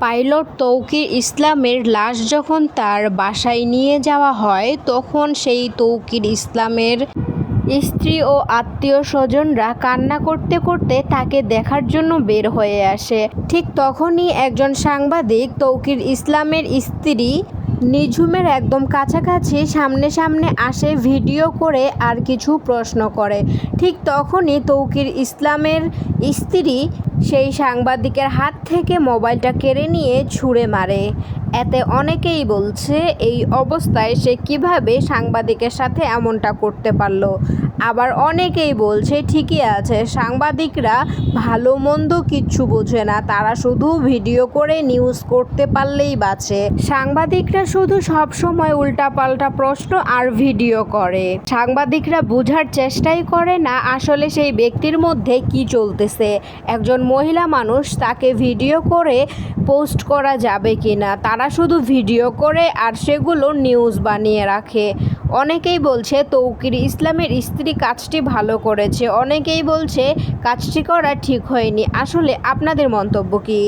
Pilot Tauqir ইসলামের লাশ যখন তার বাসায় নিয়ে যাওয়া হয়, তখন সেই তৌকির ইসলামের স্ত্রী ও আত্মীয়-স্বজনরা কান্না করতে করতে তাকে দেখার জন্য বের হয়ে আসে। ঠিক তখনই একজন সাংবাদিক তৌকির ইসলামের স্ত্রী নিঝুমের একদম কাছাকাছি সামনে সামনে আসে, ভিডিও করে আর কিছু প্রশ্ন করে। ঠিক তখনই তৌকির ইসলামের স্ত্রী সেই সাংবাদিকের হাত থেকে মোবাইলটা কেড়ে নিয়ে ছুঁড়ে মারে। এতে অনেকেই বলছে এই অবস্থায় সে কিভাবে সাংবাদিকের সাথে এমনটা করতে পারল। আবার অনেকেই বলছে ঠিকই আছে, সাংবাদিকরা ভালো মন্দ কিচ্ছু বোঝে না, তারা শুধু ভিডিও করে নিউজ করতে পারলেই বাঁচে। সাংবাদিকরা শুধু সব সময় উল্টাপাল্টা প্রশ্ন আর ভিডিও করে। সাংবাদিকরা বোঝার চেষ্টাই করে না আসলে সেই ব্যক্তির মধ্যে কি চলতেছে। একজন মহিলা মানুষ, তাকে ভিডিও করে পোস্ট করা যাবে কিনা, তারা শুধু ভিডিও করে আর সেগুলো নিউজ বানিয়ে রাখে। অনেকেই বলছে তৌকির ইসলামের স্ত্রী কাজটি ভালো করেছে, অনেকেই বলছে কাজটি করা ঠিক হয়নি। আসলে আপনাদের মন্তব্য কি?